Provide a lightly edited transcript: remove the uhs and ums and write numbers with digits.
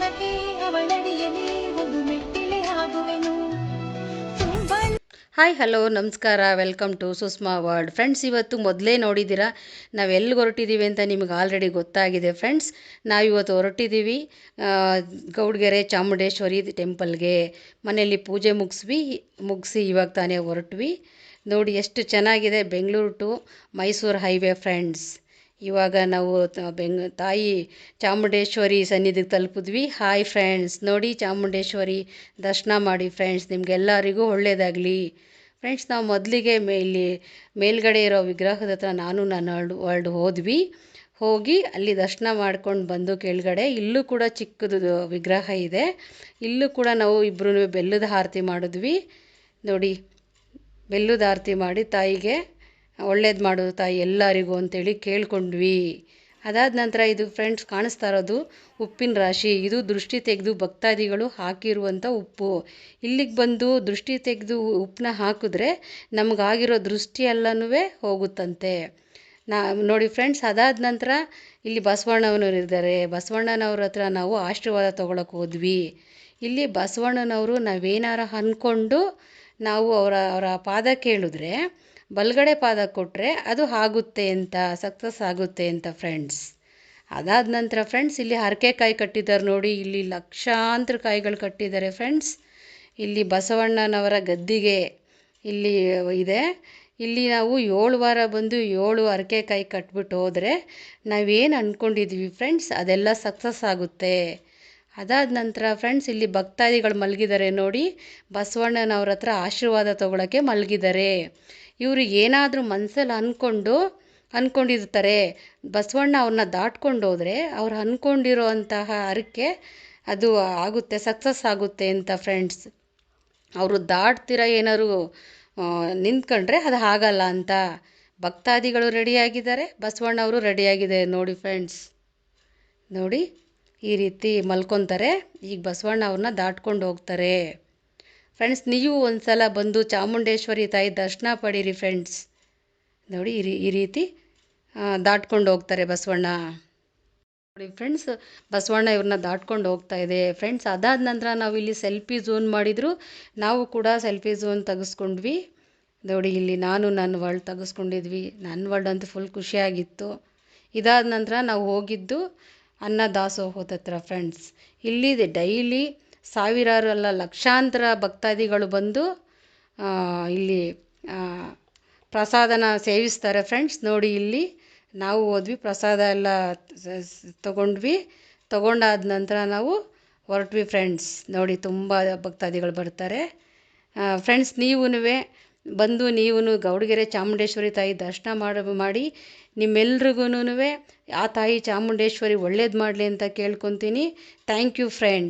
ಸಖಿ ಅವಳಡಿಯಲಿ ಒಂದು ಮೆಟ್ಟಿಲೆ ಆಗುವೆನು. ಹಾಯ್ ಹಲೋ ನಮಸ್ಕಾರ, welcome to Sushma world. Friends, ಇವತ್ತು ಮೊದಲೇ ನೋಡಿದ್ದೀರಾ ನಾವು ಎಲ್ಲಿಗೆ ಹೊರಟಿದ್ದೀವಿ ಅಂತ ನಿಮಗೆ ಆಲ್ರೆಡಿ ಗೊತ್ತಾಗಿದೆ. ಫ್ರೆಂಡ್ಸ್, ನಾವಿವತ್ತು ಹೊರಟಿದ್ದೀವಿ ಗೌಡ್ಗೆರೆ ಚಾಮುಂಡೇಶ್ವರಿ ಟೆಂಪಲ್ಗೆ. ಮನೆಯಲ್ಲಿ ಪೂಜೆ ಮುಗಿಸಿ ಇವಾಗ ತಾನೇ ಹೊರಟ್ವಿ. ನೋಡಿ ಎಷ್ಟು ಚೆನ್ನಾಗಿದೆ, Bengaluru to Mysuru highway. Friends, ಇವಾಗ ನಾವು ತಾಯಿ ಚಾಮುಂಡೇಶ್ವರಿ ಸನ್ನಿಧಿಗೆ ತಲುಪಿದ್ವಿ. ಹಾಯ್ ಫ್ರೆಂಡ್ಸ್, ನೋಡಿ ಚಾಮುಂಡೇಶ್ವರಿ ದರ್ಶನ ಮಾಡಿ ಫ್ರೆಂಡ್ಸ್, ನಿಮಗೆಲ್ಲರಿಗೂ ಒಳ್ಳೆಯದಾಗಲಿ. ಫ್ರೆಂಡ್ಸ್, ನಾವು ಮೊದಲಿಗೆ ಇಲ್ಲಿ ಮೇಲ್ಗಡೆ ಇರೋ ವಿಗ್ರಹದ ಹತ್ರ ನಾನು ನನ್ನ ವರ್ಲ್ಡ್ ಹೋಗಿ ಅಲ್ಲಿ ದರ್ಶನ ಮಾಡ್ಕೊಂಡು ಬಂದು ಕೆಳಗಡೆ ಇಲ್ಲೂ ಕೂಡ ಚಿಕ್ಕದು ವಿಗ್ರಹ ಇದೆ. ಇಲ್ಲೂ ಕೂಡ ನಾವು ಇಬ್ಬರು ಬೆಲ್ಲದ ಆರತಿ ಮಾಡಿದ್ವಿ. ನೋಡಿ, ಬೆಲ್ಲದ ಆರತಿ ಮಾಡಿ ತಾಯಿಗೆ ಒಳ್ಳೇದು ಮಾಡೋದು ತಾಯಿ ಎಲ್ಲರಿಗೂ ಅಂತೇಳಿ ಕೇಳ್ಕೊಂಡ್ವಿ. ಅದಾದ ನಂತರ ಇದು ಫ್ರೆಂಡ್ಸ್ ಕಾಣಿಸ್ತಾ ಇರೋದು ಉಪ್ಪಿನ ರಾಶಿ. ಇದು ದೃಷ್ಟಿ ತೆಗೆದು ಭಕ್ತಾದಿಗಳು ಹಾಕಿರುವಂಥ ಉಪ್ಪು. ಇಲ್ಲಿಗೆ ಬಂದು ದೃಷ್ಟಿ ತೆಗೆದು ಉಪ್ಪನ್ನ ಹಾಕಿದ್ರೆ ನಮಗಾಗಿರೋ ದೃಷ್ಟಿ ಎಲ್ಲನೂ ಹೋಗುತ್ತಂತೆ. ನೋಡಿ ಫ್ರೆಂಡ್ಸ್, ಅದಾದ ನಂತರ ಇಲ್ಲಿ ಬಸವಣ್ಣನವರು ಇದ್ದಾರೆ. ಬಸವಣ್ಣನವ್ರ ಹತ್ರ ನಾವು ಆಶೀರ್ವಾದ ತೊಗೊಳಕ್ಕೆ ಹೋದ್ವಿ. ಇಲ್ಲಿ ಬಸವಣ್ಣನವರು ನಾವೇನಾರ ಅಂದ್ಕೊಂಡು ನಾವು ಅವರ ಪಾದ ಕೇಳಿದ್ರೆ, ಬಲಗಡೆ ಪಾದ ಕೊಟ್ಟರೆ ಅದು ಆಗುತ್ತೆ ಅಂತ, ಸಕ್ಸಸ್ ಆಗುತ್ತೆ ಅಂತ ಫ್ರೆಂಡ್ಸ್. ಅದಾದ ನಂತರ ಫ್ರೆಂಡ್ಸ್, ಇಲ್ಲಿ ಹರಕೆ ಕಾಯಿ ಕಟ್ಟಿದ್ದಾರೆ ನೋಡಿ. ಇಲ್ಲಿ ಲಕ್ಷಾಂತರ ಕಾಯಿಗಳು ಕಟ್ಟಿದ್ದಾರೆ ಫ್ರೆಂಡ್ಸ್. ಇಲ್ಲಿ ಬಸವಣ್ಣನವರ ಗದ್ದಿಗೆ ಇಲ್ಲಿ ಇದೆ. ಇಲ್ಲಿ ನಾವು 7 ವಾರ ಬಂದು 7 ಹರಕೆ ಕಾಯಿ ಕಟ್ಬಿಟ್ಟು ಹೋದರೆ ನಾವೇನು ಅಂದ್ಕೊಂಡಿದ್ವಿ ಫ್ರೆಂಡ್ಸ್ ಅದೆಲ್ಲ ಸಕ್ಸಸ್ ಆಗುತ್ತೆ. ಅದಾದ ನಂತರ ಫ್ರೆಂಡ್ಸ್, ಇಲ್ಲಿ ಭಕ್ತಾದಿಗಳು ಮಲಗಿದ್ದಾರೆ ನೋಡಿ. ಬಸವಣ್ಣನವ್ರ ಹತ್ರ ಆಶೀರ್ವಾದ ತೊಗೊಳಕ್ಕೆ ಮಲಗಿದ್ದಾರೆ. ಇವರು ಏನಾದರೂ ಮನಸ್ಸಲ್ಲಿ ಅಂದ್ಕೊಂಡಿರ್ತಾರೆ. ಬಸವಣ್ಣ ಅವ್ರನ್ನ ದಾಟ್ಕೊಂಡು ಹೋದರೆ ಅವ್ರು ಅಂದ್ಕೊಂಡಿರೋ ಅಂತಹ ಹರಕೆ ಅದು ಆಗುತ್ತೆ, ಸಕ್ಸಸ್ ಆಗುತ್ತೆ ಅಂತ ಫ್ರೆಂಡ್ಸ್. ಅವರು ದಾಟ್ತಿರ ಏನಾದ್ರು ನಿಂತ್ಕೊಂಡ್ರೆ ಅದು ಆಗಲ್ಲ ಅಂತ. ಭಕ್ತಾದಿಗಳು ರೆಡಿಯಾಗಿದ್ದಾರೆ, ಬಸವಣ್ಣವರು ರೆಡಿಯಾಗಿದ್ದಾರೆ ನೋಡಿ ಫ್ರೆಂಡ್ಸ್. ನೋಡಿ, ಈ ರೀತಿ ಮಲ್ಕೊತಾರೆ. ಈಗ ಬಸವಣ್ಣ ಅವ್ರನ್ನ ದಾಟ್ಕೊಂಡು ಹೋಗ್ತಾರೆ. ಫ್ರೆಂಡ್ಸ್, ನೀವು ಒಂದು ಸಲ ಬಂದು ಚಾಮುಂಡೇಶ್ವರಿ ತಾಯಿ ದರ್ಶನ ಪಡೀರಿ ಫ್ರೆಂಡ್ಸ್. ನೋಡಿ, ಈ ರೀತಿ ದಾಟ್ಕೊಂಡು ಹೋಗ್ತಾರೆ ಬಸವಣ್ಣ. ನೋಡಿ ಫ್ರೆಂಡ್ಸ್, ಬಸವಣ್ಣ ಇವ್ರನ್ನ ದಾಟ್ಕೊಂಡು ಹೋಗ್ತಾ ಇದೆ ಫ್ರೆಂಡ್ಸ್. ಅದಾದ ನಂತರ ನಾವು ಇಲ್ಲಿ ಸೆಲ್ಫಿ ಝೋನ್ ಮಾಡಿದ್ರು. ನಾವು ಕೂಡ ಸೆಲ್ಫಿ ಝೋನ್ ತೆಗೆಸ್ಕೊಂಡ್ವಿ. ನೋಡಿ, ಇಲ್ಲಿ ನಾನು ನನ್ನ ವರ್ಲ್ಡ್ ತೆಗೆಸ್ಕೊಂಡಿದ್ವಿ. ನನ್ನ ವರ್ಲ್ಡ್ ಅಂತೂ ಫುಲ್ ಖುಷಿಯಾಗಿತ್ತು. ಇದಾದ ನಂತರ ನಾವು ಹೋಗಿದ್ದು ಅನ್ನದಾಸೋಹದ ಹತ್ರ ಫ್ರೆಂಡ್ಸ್. ಇಲ್ಲಿ ಡೈಲಿ ಸಾವಿರಾರು ಅಲ್ಲ ಲಕ್ಷಾಂತರ ಭಕ್ತಾದಿಗಳು ಬಂದು ಇಲ್ಲಿ ಪ್ರಸಾದನ ಸೇವಿಸ್ತಾರೆ ಫ್ರೆಂಡ್ಸ್. ನೋಡಿ, ಇಲ್ಲಿ ನಾವು ಹೋದ್ವಿ, ಪ್ರಸಾದ ಎಲ್ಲ ತಗೊಂಡಾದ ನಂತರ ನಾವು ಹೊರಟ್ವಿ ಫ್ರೆಂಡ್ಸ್. ನೋಡಿ, ತುಂಬ ಭಕ್ತಾದಿಗಳು ಬರ್ತಾರೆ ಫ್ರೆಂಡ್ಸ್. ನೀವು ಗೌಡಗೆರೆ ಚಾಮುಂಡೇಶ್ವರಿ ತಾಯಿ ದರ್ಶನ ಮಾಡಿ ನಿಮ್ಮೆಲ್ರಿಗೂ ಆ ತಾಯಿ ಚಾಮುಂಡೇಶ್ವರಿ ಒಳ್ಳೇದು ಮಾಡಲಿ ಅಂತ ಕೇಳ್ಕೊತೀನಿ. Thank you friends.